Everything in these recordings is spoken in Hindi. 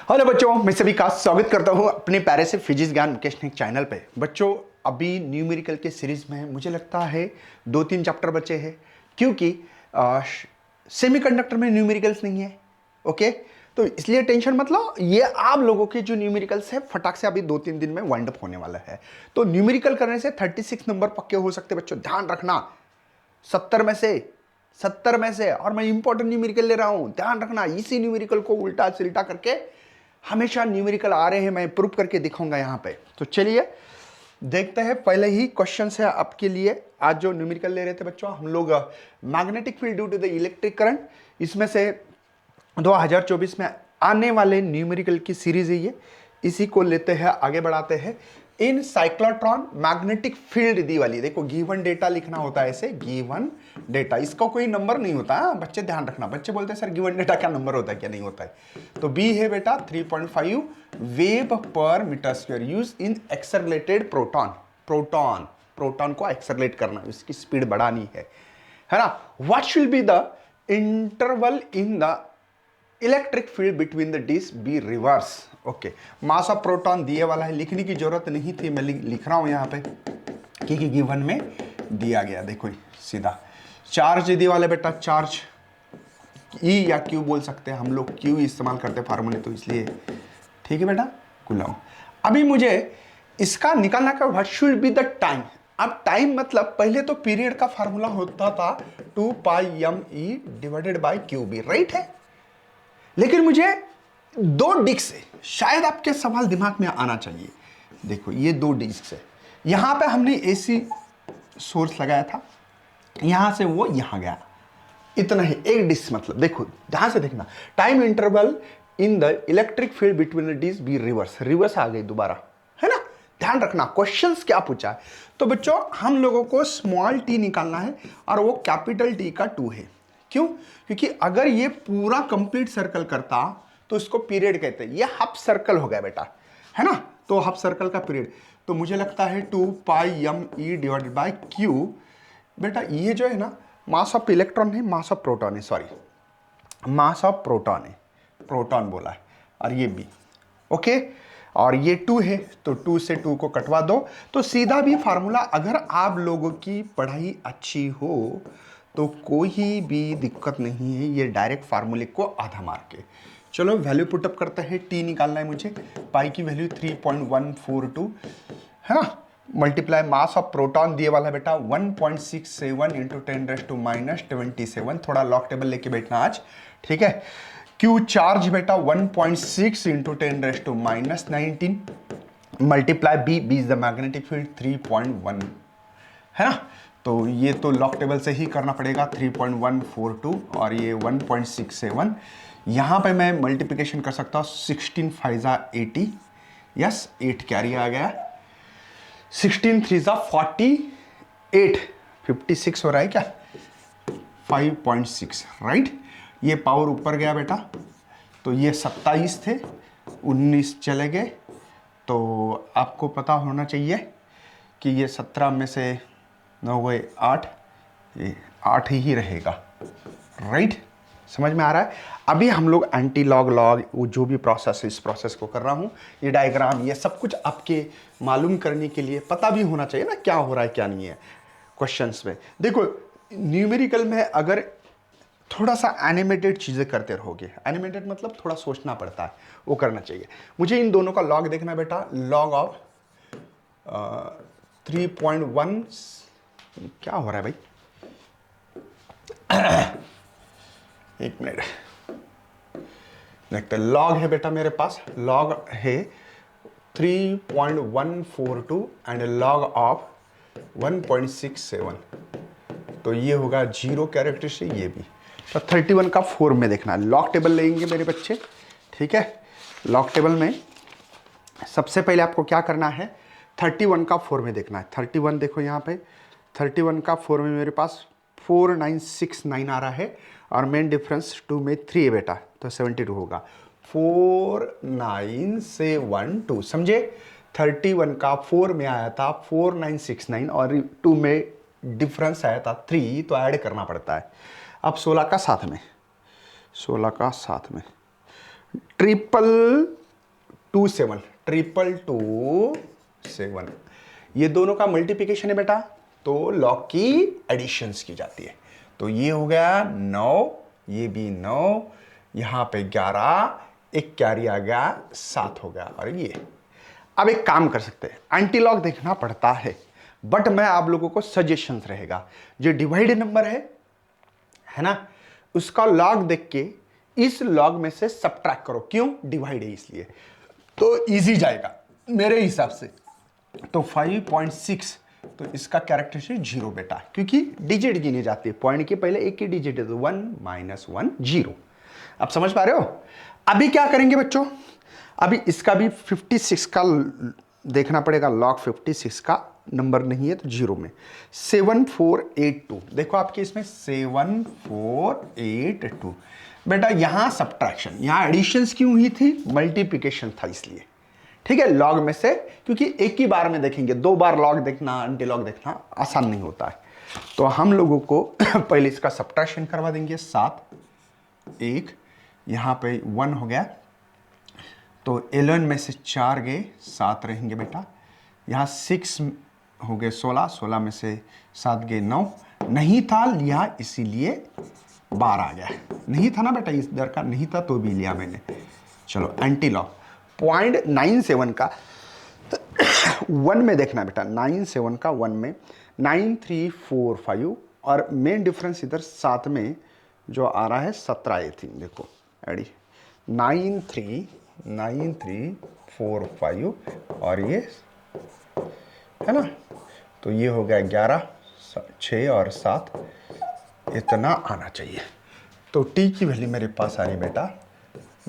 हेलो बच्चों, मैं सभी का स्वागत करता हूं अपने प्यारे से फिजिक्स ज्ञान मुकेश चैनल पे। बच्चों, अभी न्यूमेरिकल के सीरीज में मुझे लगता है 2-3 चैप्टर बचे हैं, क्योंकि सेमीकंडक्टर में न्यूमेरिकल्स नहीं है। ओके, तो इसलिए टेंशन मतलब ये आप लोगों के जो न्यूमेरिकल्स है फटाक से अभी 2-3 दिन में वाइंड अप होने वाला है। तो न्यूमेरिकल करने से 36 नंबर पक्के हो सकते हैं बच्चों, ध्यान रखना। 70 में से और मैं इंपॉर्टेंट न्यूमेरिकल ले रहा हूं, ध्यान रखना। इसी न्यूमेरिकल को उल्टा सिल्टा करके हमेशा न्यूमेरिकल आ रहे हैं, मैं प्रूव करके दिखाऊंगा यहां पे। तो चलिए देखते हैं। पहले ही क्वेश्चन है आपके लिए। आज जो न्यूमेरिकल ले रहे थे बच्चों हम लोग, magnetic field due to the electric current, इसमें से 2024 में आने वाले न्यूमेरिकल की सीरीज है ये। इसी को लेते हैं, आगे बढ़ाते हैं। इन साइक्लोट्रॉन मैग्नेटिक फील्ड दी वाली, देखो गिवन डेटा लिखना होता है ऐसे, गिवन डेटा, इसका कोई नंबर नहीं होता है बच्चे, ध्यान रखना। बच्चे बोलते हैं सर गिवन डेटा क्या नंबर होता है क्या नहीं होता है। तो बी है बेटा 3.5 वेव per metre square use in accelerated proton. Proton को एक्सेलरेट करना, इसकी स्पीड बढ़ानी है ना। What should be the interval in the electric field between the disc be reverse. Okay, mass of proton दिए वाला है, लिखने की जरूरत नहीं थी, मैं लिख रहा हूं यहां पे क्योंकि गिवन में दिया गया। देखो सीधा चार्ज दिए वाले बेटा, चार्ज ई या क्यू बोल सकते हैं हम लोग, क्यू इस्तेमाल करते हैं फार्मूले, तो इसलिए ठीक है बेटा कुलम। अभी मुझे इसका निकालना का what should be the time. अब टाइम मतलब पहले तो पीरियड का फार्मूला होता था 2πme divided by Q B, right है। लेकिन मुझे दो डिस्क है, शायद आपके सवाल दिमाग में आना चाहिए। देखो ये दो डिस्क है, यहां पे हमने एसी सोर्स लगाया था, यहां से वो यहां गया, इतना ही एक डिस्क। मतलब देखो ध्यान से देखना, time interval in the electric field between the disc be reverse आ गई दोबारा, है ना। ध्यान रखना क्वेश्चंस क्या पूछा है। तो बच्चों हम लोगों को स्मॉल टी निकालना है और वो कैपिटल टी का 2 है। क्यों? क्योंकि अगर ये पूरा कंप्लीट सर्कल करता तो इसको पीरियड कहते हैं। ये हाफ सर्कल हो गया बेटा, है ना। तो हाफ सर्कल का पीरियड, तो मुझे लगता है 2πme डिवाइडेड बाय क्यू। बेटा ये जो है ना, मास ऑफ इलेक्ट्रॉन है, मास ऑफ प्रोटॉन है, सॉरी मास ऑफ प्रोटॉन है, प्रोटॉन बोला है, और ये बी। ओके, और ये 2 है, तो 2 से 2 को कटवा दो, तो सीधा भी फार्मूला। अगर आप लोगों की पढ़ाई अच्छी हो तो कोई भी दिक्कत नहीं है, ये डायरेक्ट फार्मूले को आधा मार के। चलो वैल्यू पुटअप करते हैं, टी निकालना है मुझे, पाई की वैल्यू 3.142 है ना, मल्टीप्लाई मास ऑफ प्रोटॉन दिए वाला बेटा 1.67 इंटू 10⁻⁻27। थोड़ा लॉग टेबल लेके बैठना आज, ठीक है। क्यू चार्ज बेटा 1.6 into 10⁻19 multiply B is the magnetic field 3.1, है ना। तो ये तो लॉक टेबल से ही करना पड़ेगा, 3.142 और ये 1.67। यहाँ पे मैं मल्टीप्लिकेशन कर सकता हूँ, 16 5 80, यस 8 कैरी आ गया, 16 3 48, 56 हो रहा है क्या, 5.6, राइट। ये पावर ऊपर गया बेटा, तो ये 27 थे, 19 चले गए। तो आपको पता होना चाहिए कि ये 17 में से 9 गए 8, ये 8 ही रहेगा, राइट। समझ में आ रहा है। अभी हम लोग एंटी लॉग वो जो भी प्रोसेस है, इस प्रोसेस को कर रहा हूँ। ये डायग्राम, ये सब कुछ आपके मालूम करने के लिए पता भी होना चाहिए ना, क्या हो रहा है क्या नहीं है क्वेश्चंस में। देखो न्यूमेरिकल में अगर थोड़ा सा एनिमेटेड चीज़ें करते रहोगे, एनिमेटेड मतलब थोड़ा सोचना पड़ता है, वो करना चाहिए। मुझे इन दोनों का लॉग देखना बेटा, लॉग ऑफ 3.1, क्या हो रहा है भाई, एक मिनट देखते। लॉग है बेटा मेरे पास, लॉग है 3.142 एंड लॉग ऑफ 1.67, तो ये होगा 0 कैरेक्टरिस्टिक, ये भी। तो 31 का 4 में देखना है, लॉग टेबल लेंगे मेरे बच्चे, ठीक है। लॉग टेबल में सबसे पहले आपको क्या करना है, 31 का 4 में देखना है। 31 देखो यहाँ पे, 31 का 4 में मेरे पास 4969 आ रहा है, और मेन डिफरेंस 2 में 3 है बेटा, तो 72 होगा। 4972 समझे। 31 का 4 में आया था 4969 और 2 में डिफरेंस आया था 3, तो ऐड करना पड़ता है। अब 16 का साथ में 16 का साथ में 3 7 7 ये दोनों का मल्टीप्लिकेशन है बेटा, तो लॉग की एडिशंस की जाती है। तो ये हो गया 9, ये भी 9, यहां पे 11, एक कैरी आ गया 7 हो गया। और ये अब एक काम कर सकते हैं, एंटी लॉग देखना पड़ता है, बट मैं आप लोगों को सजेशंस रहेगा, जो डिवाइड नंबर है ना, उसका लॉग देख के इस लॉग में से सब्ट्रैक्ट करो। क्यों? डिवाइड है इसलिए, तो इजी जाएगा मेरे हिसाब से। तो 5.6, तो इसका कैरेक्टरिस्टिक 0 बेटा, क्योंकि डिजिट गिनी जाती है, पॉइंट के पहले एक ही डिजिट है, तो 1 - 1 0। अब समझ पा रहे हो? अभी क्या करेंगे बच्चों, अभी इसका भी 56 का देखना पड़ेगा, लॉग 56 का नंबर नहीं है तो 0 में 7482। देखो आपके इसमें 7482 बेटा, यहां सब्ट्रैक्शन, यहां एडिशंस क्यों हुई थी? मल्टीप्लिकेशन था इसलिए, ठीक है, लॉग में से, क्योंकि एक ही बार में देखेंगे, 2 बार लॉग देखना, एंटी लॉग देखना आसान नहीं होता है। तो हम लोगों को पहले इसका सब्ट्रैक्शन करवा देंगे। 7, 1, यहां पे 1 हो गया, तो 11 में से 4 गए, 7 रहेंगे बेटा। यहाँ 6 हो गए, 16 में से 7 गए, 9 नहीं था लिया, इसीलिए 12 आ गया। नहीं था ना बेटा, इस दर का नहीं था तो भी लिया मैंने। चलो एंटी लॉग 0.97 का 1 में देखना बेटा, 97 का 1 में 9345, और मेन डिफरेंस इधर 7 में जो आ रहा है 17 आई थिंक, देखो एडी 9345 और ये है ना, तो ये हो गया 11, 6 और 7, इतना आना चाहिए। तो टी की वैल्यू मेरे पास आ रही बेटा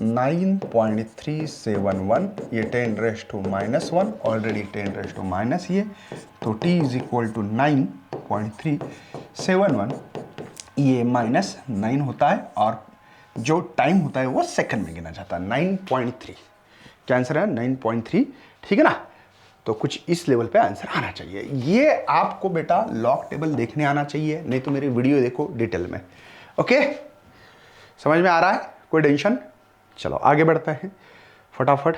9.371, ये 10⁻⁻1, ऑलरेडी 10⁻⁻, ये तो t इज इक्वल टू 9.371, ये -9 होता है, और जो टाइम होता है वो सेकंड में गिना जाता है। 9.3 क्या आंसर है? 9.3, ठीक है ना। तो कुछ इस लेवल पे आंसर आना चाहिए। ये आपको बेटा लॉग टेबल देखने आना चाहिए, नहीं तो मेरी वीडियो देखो डिटेल में। ओके, समझ में आ रहा है? कोई टेंशन? चलो आगे बढ़ते हैं फटाफट।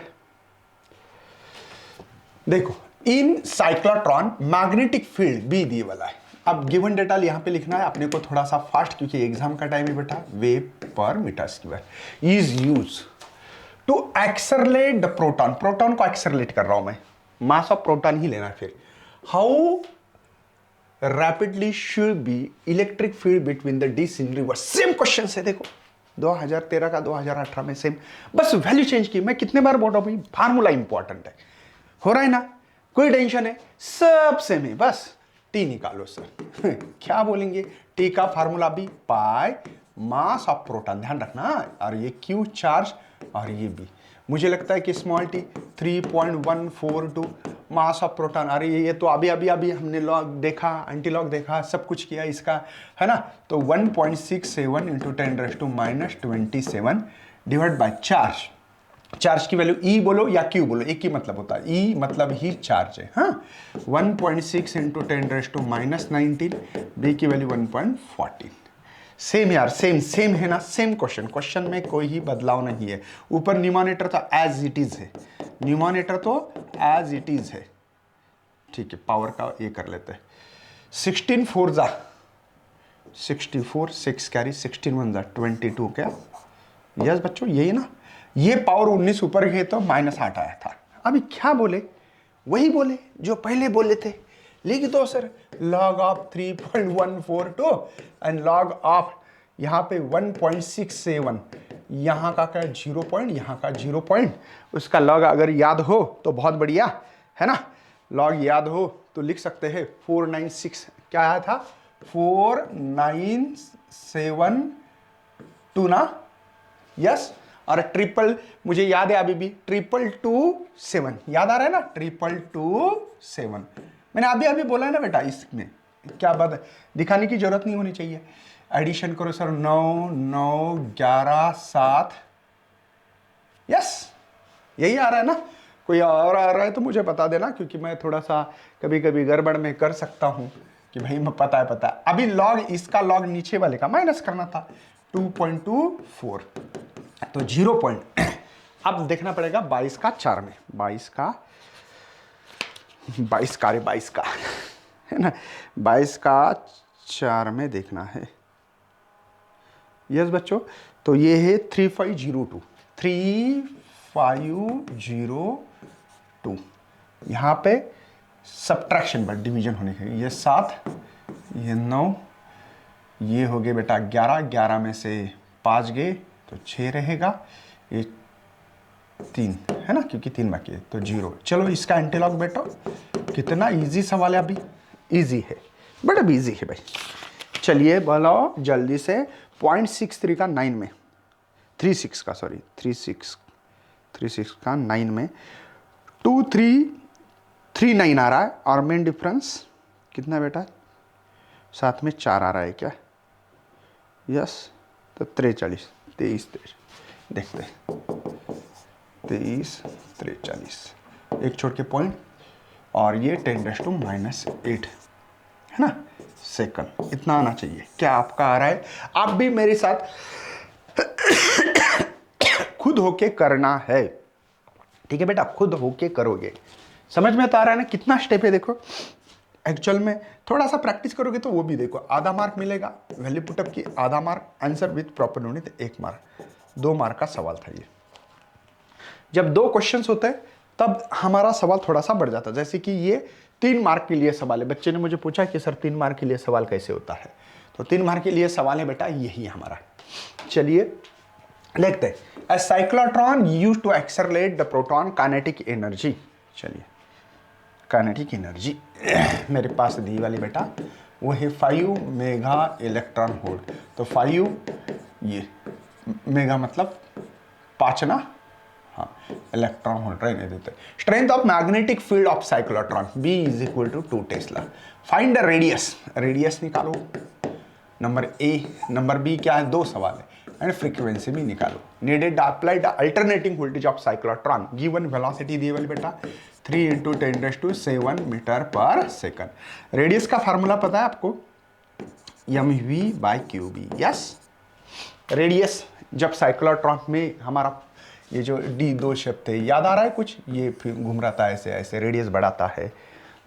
देखो, इन साइक्लोट्रॉन मैग्नेटिक फील्ड बी दिए वाला है। अब गिवन डेटा यहां पे लिखना है अपने को थोड़ा सा फास्ट, क्योंकि एग्जाम का टाइम है बेटा। वेव per metre square is use to accelerate the proton. Proton को एक्सेलरेट कर रहा हूं मैं, मास ऑफ प्रोटॉन ही लेना है। फिर how rapidly should be electric field between the disc in reverse. Same question है, देखो 2013 का 2018 में सेम, बस वैल्यू चेंज की। मैं कितने बार बोल रहा हूं, फार्मूला इंपॉर्टेंट है, हो रहा है ना, कोई टेंशन है, सब सेम है, बस टी निकालो सर। क्या बोलेंगे? टी का फार्मूला भी पाई मास ऑफ प्रोटॉन, ध्यान रखना, और ये क्यू चार्ज, और ये भी मुझे लगता है कि small T 3.142 mass of proton. अरे ये तो अभी हमने लॉग देखा, एंटी लॉग देखा, सब कुछ किया इसका, है ना। तो 1.67 into 10⁻⁻27 divide by charge. Charge की वैल्यू ई बोलो या क्यू बोलो, एक ही मतलब होता है, ई मतलब ही चार्ज है। हाँ, 1.6 इंटू 10⁻⁻19, बी की वैल्यू 1.14। सेम यार, सेम है ना, सेम क्वेश्चन में कोई ही बदलाव नहीं है। ऊपर न्यूमरेटर तो एज इट इज है, न्यूमरेटर तो एज इट इज है, ठीक है। पावर का ये कर लेते हैं, 16 4 जा 64, 6 कैरी, 16 1 जा 22, क्या यस बच्चों, यही ना। ये पावर 19 ऊपर गए तो -8 आया था। अभी क्या बोले? वही बोले जो पहले बोले थे, लिख दो sir, log of 3.142 and log of यहाँ पे 1.67, यहाँ का क्या 0 पॉइंट, यहाँ का 0 पॉइंट, उसका लॉग अगर याद हो तो बहुत बढ़िया है ना। लॉग याद हो तो लिख सकते हैं 496, क्या आया था 4972 ना, यस। और ट्रिपल मुझे याद है अभी भी 227, याद आ रहा है ना, 227 मैंने अभी बोला है ना बेटा। इसमें क्या बात दिखाने की जरूरत नहीं होनी चाहिए। एडिशन करो सर, 9 9 11 7, यस, यही आ रहा है ना। कोई और आ रहा है तो मुझे बता देना, क्योंकि मैं थोड़ा सा कभी कभी गड़बड़ में कर सकता हूं कि भाई मैं पता है। अभी लॉग, इसका लॉग नीचे वाले का माइनस करना था, 2.24, तो अब देखना पड़ेगा 22 का 4 में, 22 का रे 22 का है ना, 22 का 4 में देखना है। यस बच्चों, तो ये है 3502, 3502। यहाँ पे सब्ट्रैक्शन पर डिवीजन होने के, ये 7, ये 9, ये हो गए बेटा 11, 11 में से 5 गए तो 6 रहेगा, ये 3 है ना, क्योंकि 3 बाकी है तो 0। चलो इसका एंटीलॉग बेटा, कितना इजी सवाल है, अभी इजी है, बड़ा इजी है भाई। चलिए बोलो जल्दी से, 0.63 का 9 में, 36 का सॉरी 36 का 9 में 2339 आ रहा है, और मेन डिफरेंस कितना बेटा, साथ में 4 आ रहा है क्या, यस, तो 43, 23 देखते हैं, 23 43, एक छोड़ के पॉइंट, और ये 10⁻⁻8 है ना सेकंड, इतना आना चाहिए। क्या आपका आ रहा है? आप भी मेरे साथ खुद होके करना है, ठीक है बेटा, खुद होके करोगे। समझ में तो आ रहा है ना कितना स्टेप है, देखो एक्चुअल में थोड़ा सा प्रैक्टिस करोगे तो वो भी देखो, आधा मार्क मिलेगा, वैल्यू पुटअप की आधा mark, answer with proper unit 1 mark, 2 mark का सवाल था ये। जब 2 क्वेश्चंस होते हैं तब हमारा सवाल थोड़ा सा बढ़ जाता है, जैसे कि ये 3 मार्क के लिए सवाल है। बच्चे ने मुझे पूछा कि सर 3 मार्क के लिए सवाल कैसे होता है, तो 3 मार्क के लिए सवाल है बेटा, यही है हमारा। चलिए देखते हैं, a cyclotron used to accelerate the proton kinetic energy. चलिए काइनेटिक एनर्जी मेरे पास दी वाली बेटा वो है 5 मेगा इलेक्ट्रॉन वोल्ट, तो 5 ये मेगा मतलब 5 ना, हाँ इलेक्ट्रॉन वोल्ट रहने देते। Strength of magnetic field of cyclotron B is equal to 2 tesla. Find the radius, radius निकालो, नंबर A। नंबर B क्या है, 2 सवाल है, एंड फ्रीक्वेंसी भी निकालो। Needed apply the alternating voltage of cyclotron, given velocity दी वाली बेटा 3 × 10⁻7 मीटर पर सेकंड। रेडियस का फार्मूला पता है आपको, mv/qb। यस, रेडियस जब साइक्लोट्रॉन में हमारा ये जो D2 शब्द थे, याद आ रहा है कुछ, ये फिर घूम रहा था ऐसे ऐसे, रेडियस बढ़ाता है,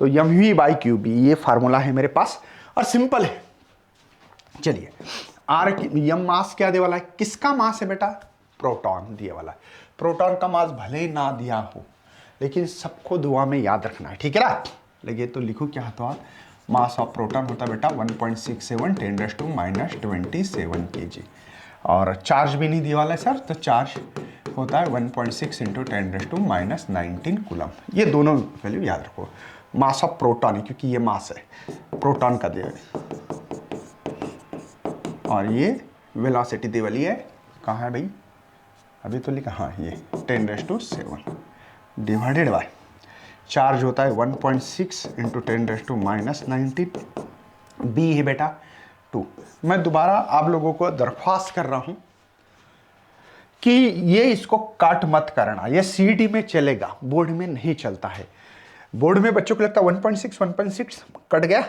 तो mv/qb ये फार्मूला है मेरे पास, और सिंपल है। चलिए आर यम मास क्या दे वाला है, किसका मास है बेटा, प्रोटॉन दिए वाला है। प्रोटॉन का मास भले ही ना दिया हो, लेकिन सबको दुआ में याद रखना है, ठीक है ना। लगे तो लिखो क्या होता है, मास ऑफ प्रोटॉन होता है बेटा 1.67 10⁻27 kg, और चार्ज भी नहीं दिया वाला है सर, तो चार्ज होता है 1.6 × 10⁻19 कूलम। ये दोनों वैल्यू याद रखो, मास ऑफ प्रोटॉन है क्योंकि ये मास है प्रोटॉन का दिया है, और ये वेलोसिटी दी वाली है, कहाँ है भाई, अभी तो लिखा, हाँ ये 10⁻7 डिवाइडेड बाय चार्ज होता है 1.6 × 10⁻19, बी है बेटा 2। मैं दोबारा आप लोगों को दरख्वास्त कर रहा हूं कि ये इसको काट मत करना, ये सीईटी में चलेगा, बोर्ड में नहीं चलता है। बोर्ड में बच्चों को लगता है 1.6 कट गया,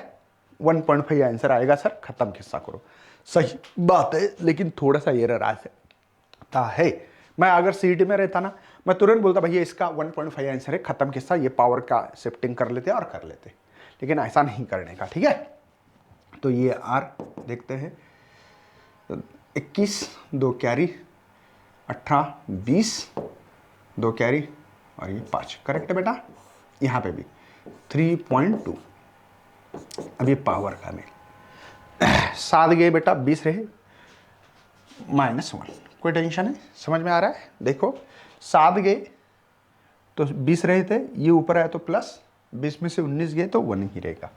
1.5 आंसर आएगा सर, खत्म किस्सा करो। सही बात है, लेकिन थोड़ा सा एरर आ सकता है। मैं अगर सीईटी में रहता ना, मैं तुरंत बोलता भैया इसका 1.5 आंसर है, खत्म किस्सा, ये पावर का शिफ्टिंग कर लेते और कर लेते, लेकिन ऐसा नहीं करने का, ठीक है। तो ये आर देखते हैं, 21 2 कैरी 18 20 2 कैरी और ये 5, करेक्ट है बेटा। यहाँ पे भी 3.2, अभी पावर का में 7 गए बेटा, 20 रहे -1, कोई टेंशन है, समझ में आ रहा है। देखो 7 गए तो 20 रहे थे, ये ऊपर आया तो प्लस, 20 में से 19 गए तो 1 ही रहेगा।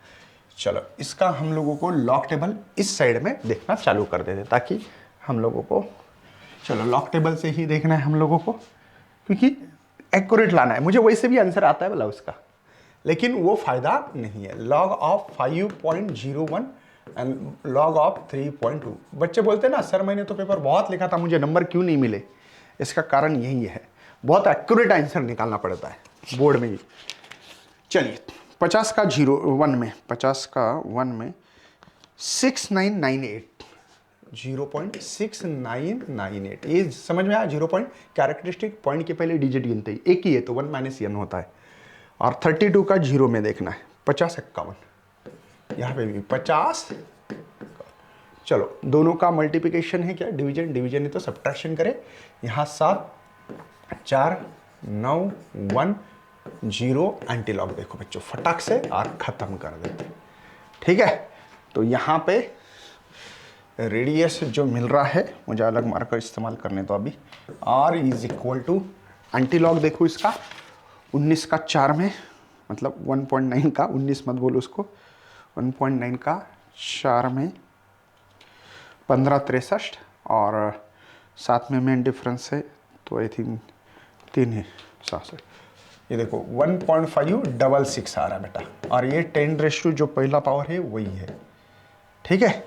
चलो इसका हम लोगों को लॉग टेबल इस साइड में देखना चालू कर देते, ताकि हम लोगों को, चलो लॉग टेबल से ही देखना है हम लोगों को, क्योंकि एक्यूरेट लाना है। मुझे वैसे भी आंसर आता है बोला उसका, लेकिन वो फायदा नहीं है। Log of 5.01 and log of 3.2। बच्चे बोलते हैं ना सर मैंने तो पेपर बहुत लिखा था, मुझे नंबर क्यों नहीं मिले, इसका कारण यही है, बहुत एक्यूरेट आंसर निकालना पड़ता है बोर्ड में ही। चलिए 50 का 1 में 6998 0.6998। ये समझ में आया? 0 पॉइंट कैरेक्टरिस्टिक पॉइंट के पहले डिजिट गिनते ही एक ही है तो 1 माइनस n होता है। और 32 का 0 में देखना है। 5051 यहाँ पे भी 50। चलो दोनों का मल्टीप्लिकेशन है क्या? डिवीजन। डिवीजन है तो सब्ट्रैक्शन करें। यहाँ 7 4 9 1 0 एंटी लॉग देखो बच्चों फटाक से और खत्म कर देते। ठीक है, तो यहाँ पे रेडियस जो मिल रहा है मुझे अलग मार्कर इस्तेमाल करने तो अभी r is equal to antilog देखो इसका 19 का 4 में मतलब 1.9 का 19 मत बोलो उसको 1.9 का 4 में 1563 और साथ में मेन डिफरेंस है तो आई थिंक 3 है 67। ये देखो 1.566 आ रहा है बेटा और ये 10 जो पहला पावर है वही है। ठीक है,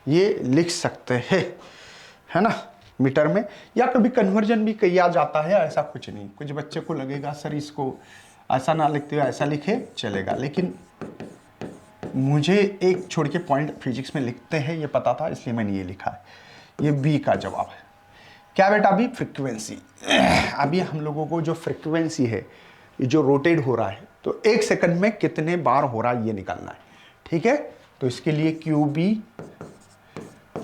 ये लिख सकते हैं है ना मीटर में, या कभी कन्वर्जन भी किया जाता है, ऐसा कुछ नहीं। कुछ बच्चे को लगेगा सर इसको ऐसा ना लिखते हुए ऐसा लिखे चलेगा, लेकिन मुझे एक छोड़ के पॉइंट फिजिक्स में लिखते हैं ये पता था इसलिए मैंने ये लिखा है। ये बी का जवाब है। क्या बेटा? अभी फ्रिक्वेंसी, अभी हम लोगों को जो फ्रिक्वेंसी है ये जो रोटेट हो रहा है तो 1 सेकंड में कितने बार हो रहा है ये निकालना है। ठीक है, तो इसके लिए Q B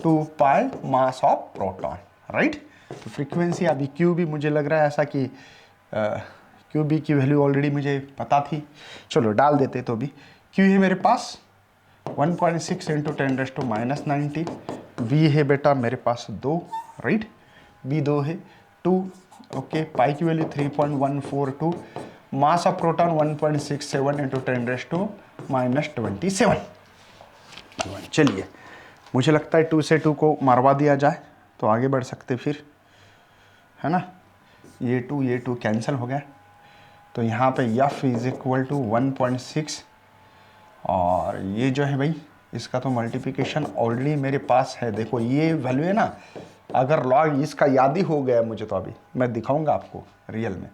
2 pi mass of proton, right. तो फ्रीक्वेंसी अभी क्यू भी मुझे लग रहा है ऐसा कि क्यू बी की वैल्यू ऑलरेडी मुझे पता थी, चलो डाल देते। तो भी क्यू है मेरे पास 1.6 इंटू 10⁻⁻90, वी है बेटा मेरे पास 2, राइट, बी 2 है 2, ओके। पाई की value 3.142, mass of proton 1.67 into 10⁻27। चलिए मुझे लगता है 2 से 2 को मरवा दिया जाए तो आगे बढ़ सकते फिर, है ना। ये 2 कैंसिल हो गया तो यहाँ पे F इज इक्वल टू 1.6 और ये जो है भाई इसका तो मल्टीप्लिकेशन ऑलरेडी मेरे पास है। देखो ये वैल्यू है ना, अगर लॉग इसका याद ही हो गया मुझे तो अभी मैं दिखाऊंगा आपको रियल में।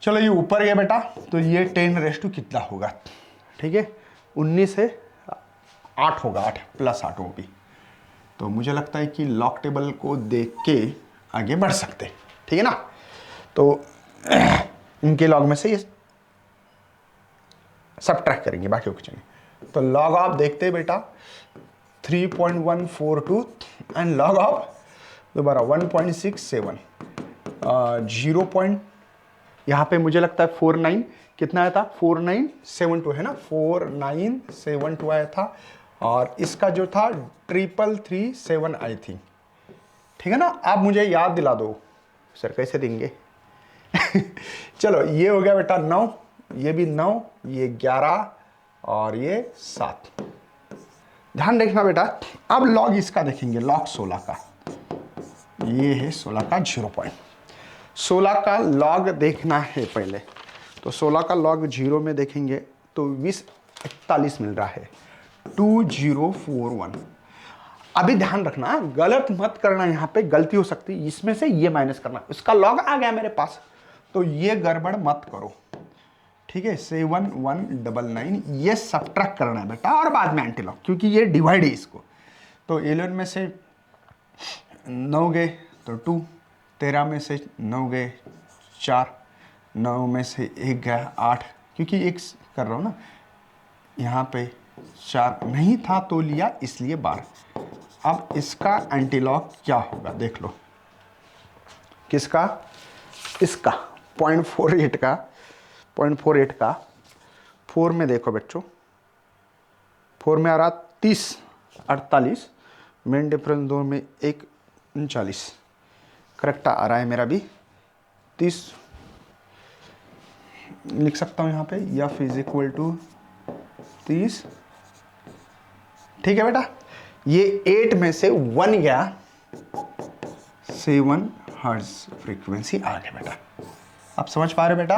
चलो ये ऊपर गया बेटा तो ये 10 कितना होगा? ठीक है, 19 है 8 होगा, 8 प्लस 8 वो भी। तो मुझे लगता है कि लॉग टेबल को देख के आगे बढ़ सकते हैं, ठीक है ना। तो इनके लॉग में से ये सब्ट्रैक्ट करेंगे बाकी कुछ नहीं। तो लॉग ऑफ देखते हैं बेटा 3.142 एंड लॉग ऑफ दोबारा 1.67 0. यहाँ पे मुझे लगता है 49 कितना आया था 4972 है ना, 4972 आया था और इसका जो था 3337 आई थी, ठीक है ना। आप मुझे याद दिला दो सर कैसे देंगे। चलो ये हो गया बेटा 9, ये भी 9, ये 11 और ये 7। ध्यान देखना बेटा। अब लॉग इसका देखेंगे, लॉग 16 का, ये है 16 का 0. 16 का लॉग देखना है पहले, तो 16 का लॉग 0 में देखेंगे तो 2041 मिल रहा है 2041। अभी ध्यान रखना गलत मत करना, यहाँ पे गलती हो सकती है, इसमें से ये माइनस करना। इसका लॉग आ गया मेरे पास तो ये गड़बड़ मत करो, ठीक है। 7199 ये सब्ट्रैक्ट करना है बेटा और बाद में एंटी लॉग, क्योंकि ये डिवाइड है इसको। तो 11 में से 9 गए तो 2, 13 में से 9 गए 4, 9 में से 1 गया 8, क्योंकि 1 कर रहा हूँ ना, यहाँ पे 4 नहीं था तो लिया इसलिए 12। अब इसका एंटी लॉग क्या होगा देख लो, किसका? इसका 0.48 का 0.48 का 4 में देखो बच्चों, 4 में आ रहा 30 48, मेन डिफरेंस 2 में 1 39, करेक्ट आ रहा है मेरा भी 30 लिख सकता हूँ यहाँ पे F इज इक्वल टू 30, ठीक है बेटा। ये 8 में से 1 गया 7 हर्ट्ज फ्रीक्वेंसी आ गया बेटा। आप समझ पा रहे बेटा,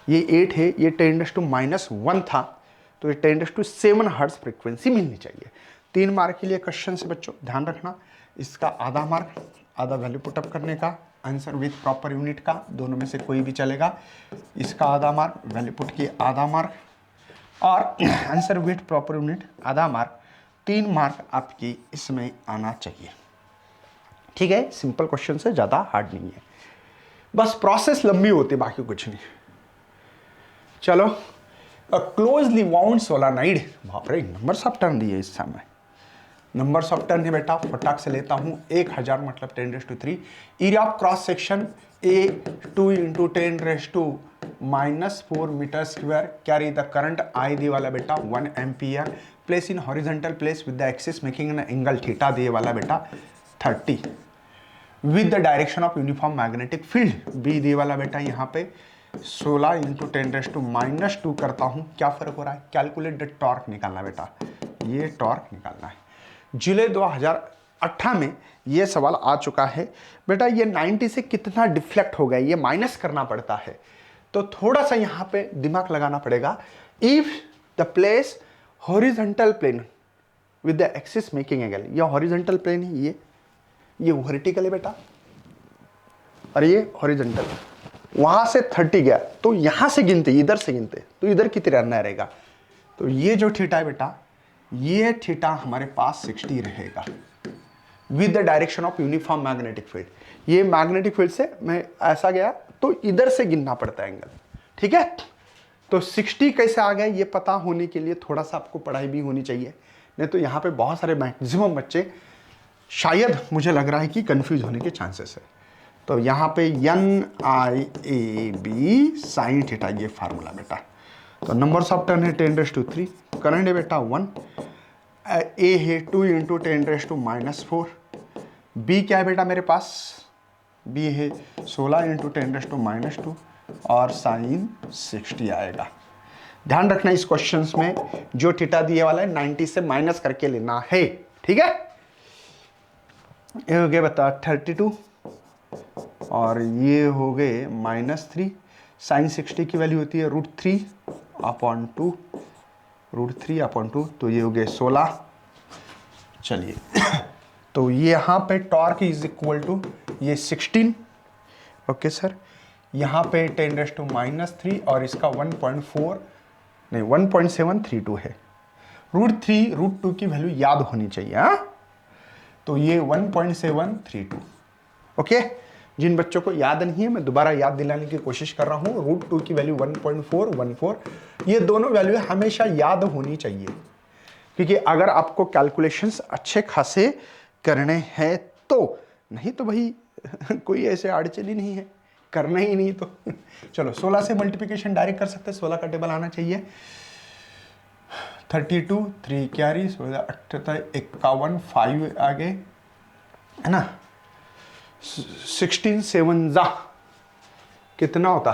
ये 8 है, ये 10⁻⁻1 था तो ये 10⁻7 हर्ट्ज फ्रीक्वेंसी मिलनी चाहिए। 3 मार्क के लिए क्वेश्चन से बच्चों ध्यान रखना, इसका आधा मार्क, आधा वैल्यू पुटअप करने का, आंसर विथ प्रॉपर यूनिट का, दोनों में से कोई भी चलेगा। इसका आधा मार्क, वैल्यू पुट की आधा मार्क और आंसर विथ प्रॉपर यूनिट आधा मार्क, 3 मार्क आपकी इसमें आना चाहिए। ठीक है, सिंपल क्वेश्चन से ज़्यादा हार्ड नहीं है, बस प्रोसेस लंबी होती है, बाकी कुछ नहीं। चलो, क्लोजली वाउंड सोलानाइड, बाप रे नंबर्स ऑफ टर्न दिए इस समय। नंबर्स ऑफ टर्न है बेटा, फटाक से लेता हूं, 1000 मतलब 10⁻3। Area of cross section A 2 × 10⁻⁻4 metre square. Carry the current I दिए वाला बेटा 1 ampere. Place in horizontal place with the axis making an angle theta दिए वाला बेटा 30 with the direction of uniform magnetic field. B दिए वाला बेटा यहाँ पे 16 × 10⁻2 करता हूँ, क्या फर्क हो रहा है, कैलकुलेट द टॉर्क निकालना बेटा, ये टॉर्क निकालना है। जुलाई 2018 में ये सवाल आ चुका है बेटा, ये 90 से कितना डिफ्लेक्ट हो गया, ये माइनस करना पड़ता है, तो थोड़ा सा यहाँ पे दिमाग लगाना पड़ेगा। If the place horizontal plane with the axis making angle, ये हॉरिजॉन्टल प्लेन है, ये वर्टिकल है बेटा, और ये हॉरिजॉन्टल, वहां से 30 गया तो यहां से गिनते, इधर से गिनते तो इधर कितना रहना रहेगा, तो ये जो थीटा है बेटा, ये थीटा हमारे पास 60 रहेगा with the direction of uniform magnetic field. ये मैग्नेटिक फील्ड से मैं ऐसा गया तो इधर से गिनना पड़ता है एंगल। ठीक है, तो 60 कैसे आ गया, ये पता होने के लिए थोड़ा सा आपको पढ़ाई भी होनी चाहिए, नहीं तो यहाँ पे बहुत सारे मैक्सिमम बच्चे शायद मुझे लग रहा है कि कंफ्यूज होने के चांसेस है। तो यहाँ पे NIAB साइन थीटा, ये फार्मूला बेटा। तो नंबर्स ऑफ टर्न है 10⁻3, करंट है बेटा 1, ए है 2 × 10⁻⁻4, बी क्या है बेटा मेरे पास, बी है 16 × 10⁻2 और साइन 60 आएगा। ध्यान रखना इस क्वेश्चंस में जो थीटा दिए वाला है 90 से माइनस करके लेना है। ठीक है, ये हो गया बता 32 और ये हो गए -3। साइन 60 की वैल्यू होती है √3/2, √3/2, तो ये हो गए 16। चलिए तो यहाँ पे टॉर्क इज इक्वल टू ये 16, ओके सर, यहाँ पे 10⁻³ और इसका 1.732 है। √3 √2 की वैल्यू याद होनी चाहिए, हाँ, तो ये 1.732। ओके, जिन बच्चों को याद नहीं है मैं दोबारा याद दिलाने की कोशिश कर रहा हूँ, √2 की वैल्यू 1.414, ये दोनों वैल्यू हमेशा याद होनी चाहिए, क्योंकि अगर आपको कैलकुलेशंस अच्छे खासे करने हैं तो, नहीं तो भाई कोई ऐसे अड़चन ही नहीं है, करना ही नहीं तो चलो 16 से मल्टीप्लिकेशन डायरेक्ट कर सकते हैं, 16 का टेबल आना चाहिए। 32 3 कैरी 16 58 51 5 आगे है ना, 16 7 जा कितना होता,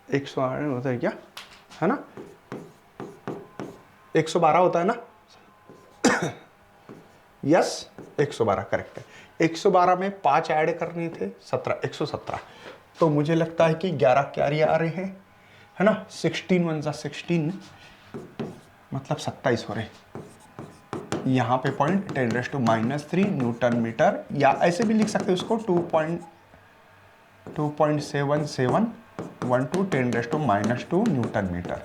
108 होता है क्या, है ना, 112 होता है ना, यस 112 करेक्ट है। 112 में 5 ऐड करने थे, 17 117, तो मुझे लगता है कि 11 कैरी आ रहे हैं, है ना, 16 1 जा 16 मतलब 27 हो रहे, यहाँ पे पॉइंट 10⁻³ न्यूटन मीटर, या ऐसे भी लिख सकते हैं उसको 2.7712 10⁻² न्यूटन मीटर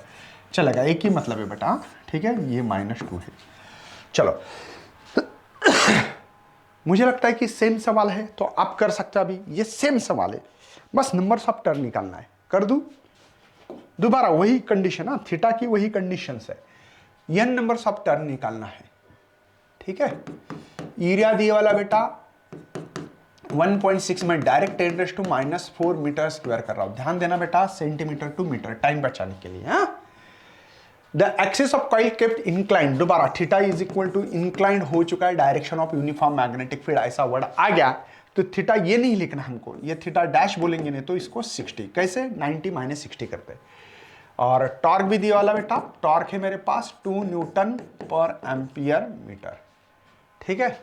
चलेगा, एक ही मतलब है बेटा। ठीक है, ये -2 है। चलो मुझे लगता है कि सेम सवाल है तो आप कर सकते हैं, अभी ये सेम सवाल है, बस नंबर्स ऑफ टर्न निकालना है, कर दूं दोबारा वही कंडीशन, है थीटा की वही कंडीशन है, n नंबर्स ऑफ टर्न निकालना है। ठीक है, एरिया दिए वाला बेटा 1.6 में डायरेक्ट 10⁻⁻4 मीटर स्क्वायर कर रहा हूं, ध्यान देना बेटा, सेंटीमीटर टू मीटर, टाइम बचाने के लिए। हाँ, the axis of coil kept inclined, दोबारा theta is equal to inclined हो चुका है, direction of uniform magnetic field ऐसा वर्ड आ गया, तो थीटा ये नहीं लिखना हमको, ये थीटा डैश बोलेंगे, नहीं तो इसको 60 कैसे 90 - 60 करते हैं। और टॉर्क भी दिया वाला बेटा, टॉर्क है मेरे पास 2 Nm/A। ठीक है,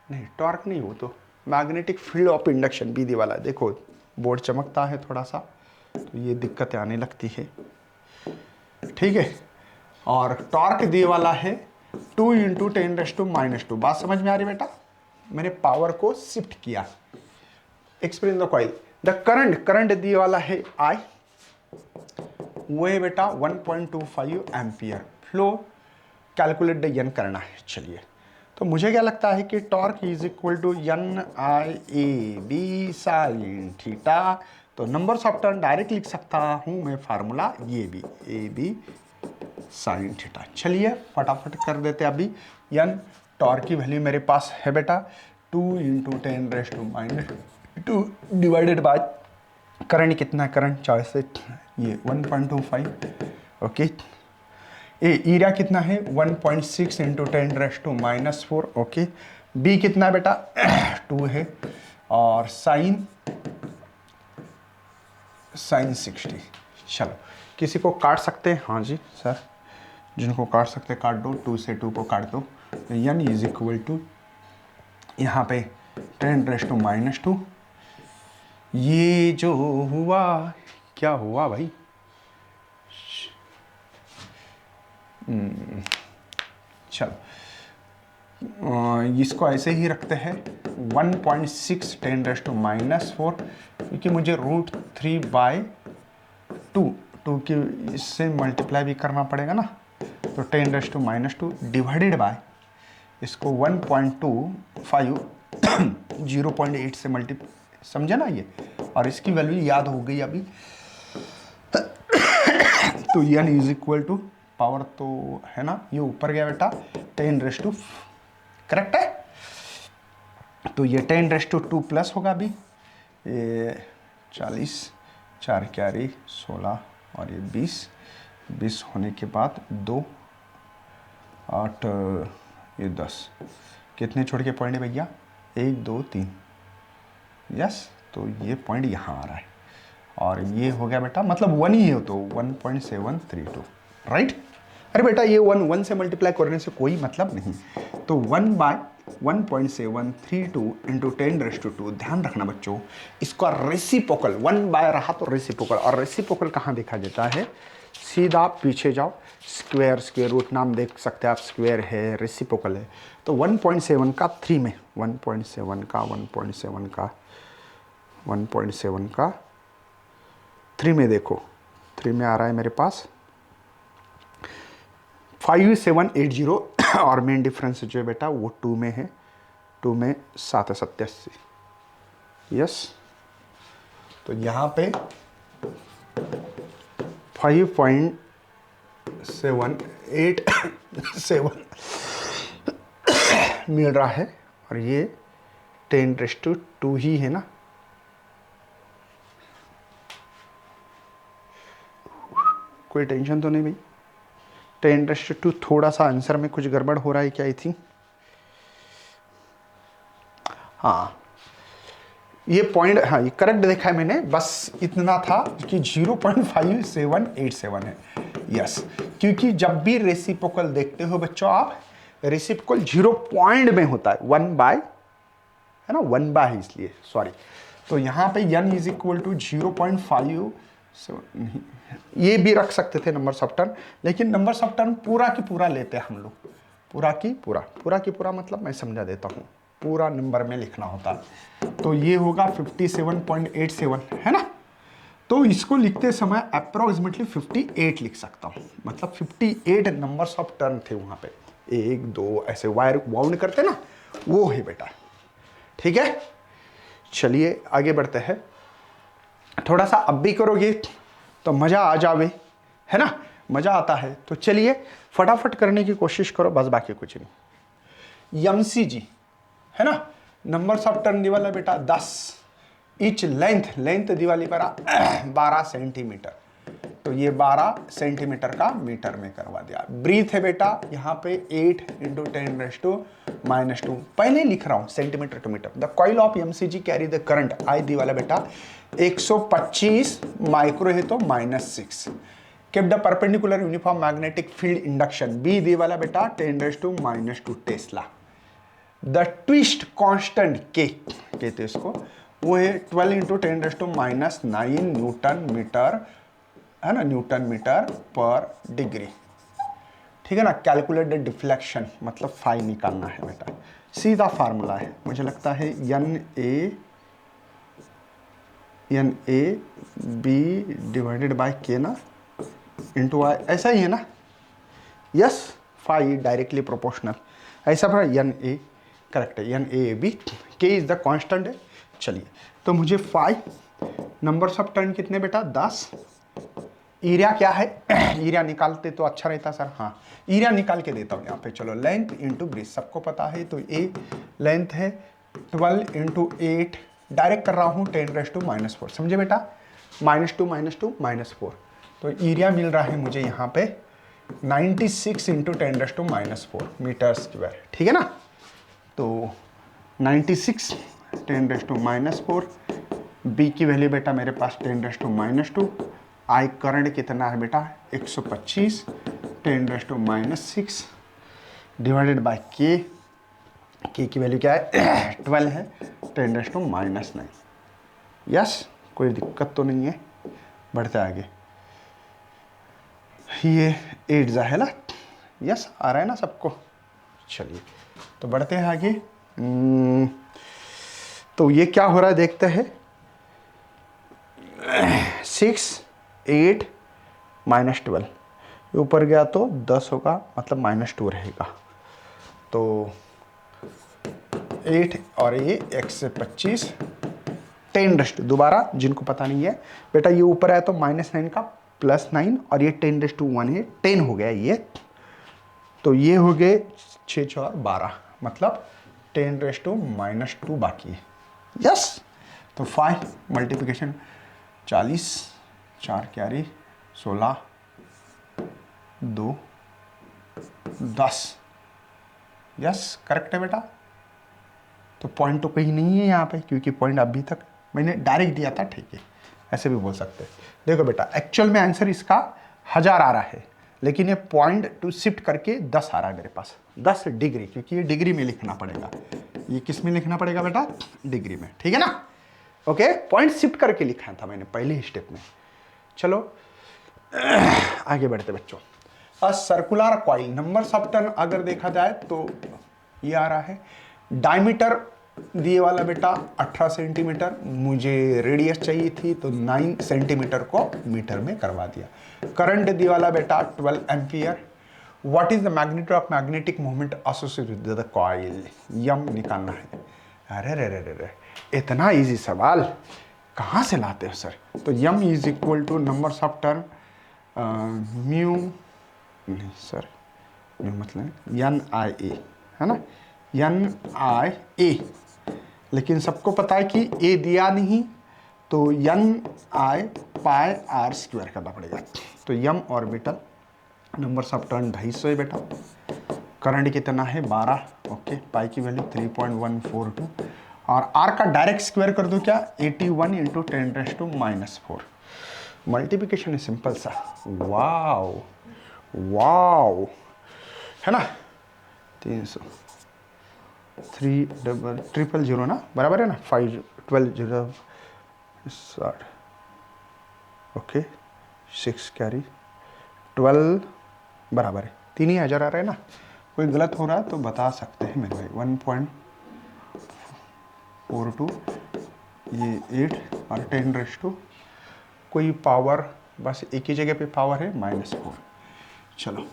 नहीं टॉर्क नहीं, हो तो मैग्नेटिक फील्ड ऑफ इंडक्शन भी दिया वाला है, देखो बोर्ड चमकता है थोड़ा सा तो ये दिक्कतें आने लगती है। ठीक है, और टॉर्क दिए वाला है 2 × 10⁻²। बात समझ में आ रही बेटा, मैंने पावर को शिफ्ट किया। Explain the coil, the current दिए वाला है I, वो है बेटा 1.25 ampere, flow calculate the N करना है। चलिए, तो मुझे क्या लगता है कि torque is equal to N I A B sine theta. तो नंबर्स ऑफ टर्न डायरेक्ट लिख सकता हूँ मैं फार्मूला ये भी, ए बी साइन थीटा। चलिए फटाफट कर देते अभी। यन टॉर्क की वैल्यू मेरे पास है बेटा 2 × 10⁻² डिवाइडेड बाय करंट कितना है, करंट चॉइस है ये 1.25। ओके, एरिया कितना है 1.6 × 10⁻⁴। ओके, बी कितना है बेटा 2 है, और साइन 60। चलो, किसी को काट सकते हैं? हाँ जी सर, जिनको काट सकते काट दो, 2 से 2 को काट दो। यन इज इक्वल टू यहाँ पे 10⁻²। ये जो हुआ, क्या हुआ भाई, चलो इसको ऐसे ही रखते हैं 1.6 10⁻⁴, क्योंकि मुझे √3/2 की इससे मल्टीप्लाई भी करना पड़ेगा ना। तो 10⁻² डिवाइडेड बाय इसको 1.25 0.8 से मल्टीप्लाई, समझे ना ये, और इसकी वैल्यू याद हो गई अभी। तो यन इज इक्वल टू पावर तो है ना, ये ऊपर गया बेटा 10⁻², करेक्ट है। तो ये 10⁻² प्लस होगा अभी, ये 40, 4 कैरी 16, और ये 20 होने के बाद 2 8 ये 10, कितने छोड़ के पॉइंट है भैया, 1 2 3, यस। तो ये पॉइंट यहाँ आ रहा है, और ये हो गया बेटा, मतलब 1 ही है तो 1.732, राइट। अरे बेटा ये 1 से मल्टीप्लाई करने से कोई मतलब नहीं, तो 1/1.732 × 10⁻²। ध्यान रखना बच्चों, इसका रेसिप्रोकल 1 रहा तो रेसिप्रोकल, और रेसिप्रोकल कहाँ देखा जाता है, सीधा पीछे जाओ, स्क्वायर रूट नाम देख सकते हैं आप, स्क्वायर है, रेसिप्रोकल है। तो 1.7 का 3 में, 1.7 का 3 में देखो, 3 में आ रहा है मेरे पास 5780, और मेन डिफरेंस जो है बेटा वो 2 में है, 2 में 7 87, यस। तो यहाँ पे 5.787 मिल रहा है, और ये 10⁻² ही है ना। कोई टेंशन तो नहीं भाई, 10⁻², थोड़ा सा आंसर में कुछ गड़बड़ हो रहा है क्या, आई थिंक। हाँ ये पॉइंट, हाँ ये करेक्ट देखा है मैंने, बस इतना था कि 0.5787 है, यस। क्योंकि जब भी रेसिप्रोकल देखते हो बच्चों आप, रेसिप्रोकल 0 पॉइंट में होता है, 1/, है ना, 1/, है इसलिए, सॉरी। तो यहाँ पे n इज इक्वल टू 0.57, नहीं ये भी रख सकते थे नंबर्स ऑफ टर्न, लेकिन नंबर्स ऑफ टर्न पूरा की पूरा लेते हैं हम लोग, पूरा की पूरा मतलब मैं समझा देता हूँ, पूरा नंबर में लिखना होता है। तो ये होगा 57.87, है ना। तो इसको लिखते समय अप्रोक्सीमेटली 58 लिख सकता हूँ, मतलब 58 नंबर्स ऑफ टर्न थे वहाँ पे, 1 2 ऐसे वायर वाउंड करते ना, वो है बेटा, ठीक है। चलिए आगे बढ़ते हैं, थोड़ा सा अब भी करोगे तो मज़ा आ जावे, है ना, मज़ा आता है। तो चलिए फटाफट करने की कोशिश करो, बस बाकी कुछ नहीं। MCG है ना, नंबर्स ऑफ टर्न दिवाला बेटा 10, इच लेंथ दिवाली पर 12 सेंटीमीटर, तो ये 12 सेंटीमीटर का मीटर में करवा दिया। ब्रीथ है बेटा यहाँ पे 8 × 10⁻², पहले लिख रहा हूँ centimetre to metre. The coil of MCG carry the current, I दी वाला बेटा 125 माइक्रो है तो -6। Keep the perpendicular uniform magnetic field induction, B दी वाला बेटा 10⁻² टेस्ला। द ट्विस्ट कांस्टेंट के कहते हैं इसको, वो है 12 × 10⁻⁹ न्यूटन मीटर, है ना, न्यूटन मीटर पर डिग्री, ठीक है ना। कैलकुलेट द डिफ्लेक्शन, मतलब फाई निकालना है बेटा, सीधा फार्मूला है, मुझे लगता है N A B divided by K ना, इंटू आई, ऐसा ही है ना, यस। फाई डायरेक्टली प्रोपोर्शनल, ऐसा पढ़ा एन ए, करेक्ट है, एन ए बी, के इज द कांस्टेंट है। चलिए तो मुझे फाई नंबर्स ऑफ टर्न कितने बेटा 10, एरिया क्या है एरिया निकालते तो अच्छा रहता सर, हाँ एरिया निकाल के देता हूँ यहाँ पे। चलो लेंथ इंटू ब्रिथ सबको पता है, तो ए लेंथ है 12 इंटू 8, डायरेक्ट कर रहा हूँ 10⁻⁻⁴, समझे बेटा, -2 -4, तो एरिया मिल रहा है मुझे यहाँ पे 96 इंटू 10⁻⁻⁴ मीटर स्क्वायर, ठीक है ना। तो 96 10⁻⁴, बी की वैल्यू बेटा मेरे पास 10⁻², आई करंट कितना है बेटा 125 10⁻�6 डिवाइडेड बाय के की वैल्यू क्या है 12 है 10⁻⁹। यस, कोई दिक्कत तो नहीं है, बढ़ते आगे। ये 8 जा है ना, यस आ रहा है ना सबको। चलिए तो बढ़ते हैं आगे। तो ये क्या हो रहा है देखते हैं, 6 8 -12, ऊपर गया तो 10 होगा, मतलब -2 रहेगा, तो 8 और ये 1 से 25 10 दोबारा जिनको पता नहीं है बेटा, ये ऊपर आया तो -9 का +9 और ये 10⁻1 है, 10 हो गया ये, तो ये हो गए 6 4 12, मतलब 10⁻² बाकी है। यस, तो 5 मल्टीप्लिकेशन 40, 4 क्यारी 16 2 10, यस करेक्ट है बेटा। तो पॉइंट तो कहीं नहीं है यहाँ पे, क्योंकि पॉइंट अभी तक मैंने डायरेक्ट दिया था, ठीक है, ऐसे भी बोल सकते हैं। देखो बेटा एक्चुअल में आंसर इसका 1000 आ रहा है, लेकिन ये पॉइंट टू शिफ्ट करके 10 आ रहा है मेरे पास, 10 डिग्री, क्योंकि ये डिग्री में लिखना पड़ेगा। ये किस में लिखना पड़ेगा बेटा, डिग्री में, ठीक है ना। ओके, पॉइंट शिफ्ट करके लिखा था मैंने पहले ही स्टेप में। चलो आगे बढ़ते बच्चों। A circular coil numbers of turn अगर देखा जाए तो ये आ रहा है, डायमीटर दिए वाला बेटा 18 सेंटीमीटर, मुझे रेडियस चाहिए थी तो 9 सेंटीमीटर को मीटर में करवा दिया। करंट दिए वाला बेटा 12 ampere. What is the magnitude of magnetic movement associated with the coil, M निकालना है। अरे रे रे रे, इतना इजी सवाल कहाँ से लाते हो सर। तो M is equal to numbers of turn mu, नहीं सर म्यू मतलब NIA है ना, NIA, लेकिन सबको पता है कि ए दिया नहीं, तो NI पाई R स्क्वायर करना पड़ेगा। तो यम ऑर्बिटल नंबर्स ऑफ टर्न 250 है बेटा, करंट कितना है 12, ओके, पाई की वैल्यू 3.142, और आर का डायरेक्ट स्क्वायर कर दो क्या 81 इंटू 10⁻⁻⁴। मल्टीप्लिकेशन है सिंपल सा, वाओ वाओ, है ना। 300 300 ना, बराबर है ना, 5 12 0 60, ओके 6 कैरी 12 बराबर है 3000 आ रहा है ना। कोई गलत हो रहा है तो बता सकते हैं मेरे भाई। 1.42, ये 8 और 10⁻, कोई पावर बस एक ही जगह पे पावर है -4। चलो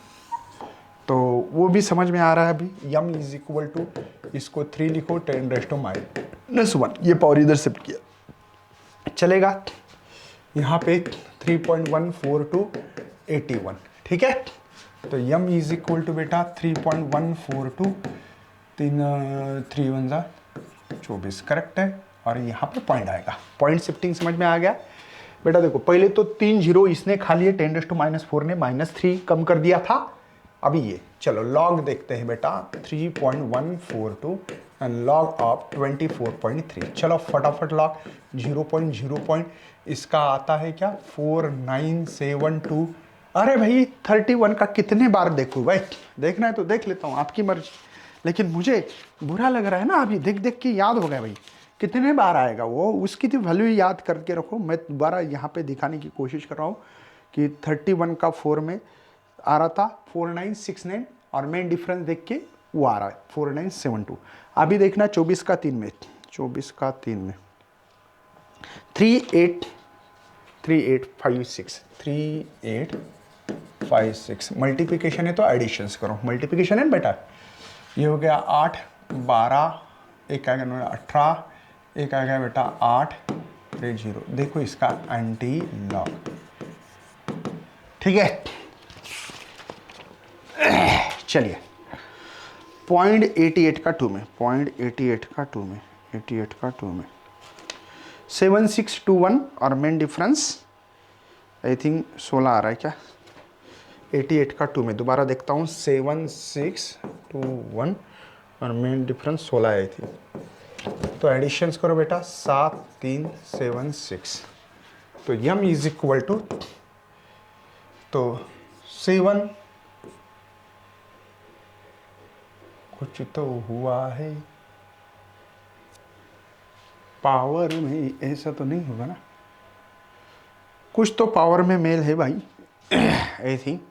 तो वो भी समझ में आ रहा है अभी। यम इज इक्वल टू, इसको 3 लिखो 10⁻⁻1, ये पावर इधर शिफ्ट किया चलेगा। यहाँ पे 3.142 81, ठीक है। तो यम इज इक्वल टू बेटा 3.142, 3 1 24, करेक्ट है। और यहाँ पे पॉइंट आएगा, पॉइंट शिफ्टिंग समझ में आ गया बेटा। देखो पहले तो 3 0 इसने खा लिए, 10⁻⁴ ने -3 कम कर दिया था। अभी ये चलो लॉग देखते हैं बेटा, 3.142 एंड लॉग ऑफ 24.3। चलो फटाफट लॉग 0.0 इसका आता है क्या 4972। अरे भाई 31 का कितने बार देखूं भाई, देखना है तो देख लेता हूँ, आपकी मर्जी। लेकिन मुझे बुरा लग रहा है ना, अभी देख देख के याद हो गया भाई कितने बार आएगा वो, उसकी तो वैल्यू याद करके रखो। मैं दोबारा यहाँ पे दिखाने की कोशिश कर रहा हूँ कि 31 का 4 में आ रहा था 4969, और मेन डिफरेंस देख के वो आ रहा है 4972। अभी देखना 24 का 3 में, 24 का 3 में 3856 38 5 6 मल्टीप्लिकेशन है तो एडिशंस करो, मल्टीप्लिकेशन है बेटा। ये हो गया 8 12, एक आ गया 18, एक आ गया बेटा 8 फिर 0। देखो इसका एंटी लॉग, ठीक है। चलिए 0.88 का 2 में, 0.88 का 2 में, 88 का 2 में 7621 और मेन डिफरेंस आई थिंक 16 आ रहा है क्या, 88 का 2 में दोबारा देखता हूँ, 7621 और मेन डिफरेंस 16 आई थी। तो एडिशंस करो बेटा, 7 3 7 6, तो यम इज इक्वल टू, तो 7 कुछ तो हुआ है पावर में, ऐसा तो नहीं होगा ना, कुछ तो पावर में मेल है भाई, आई थिंक,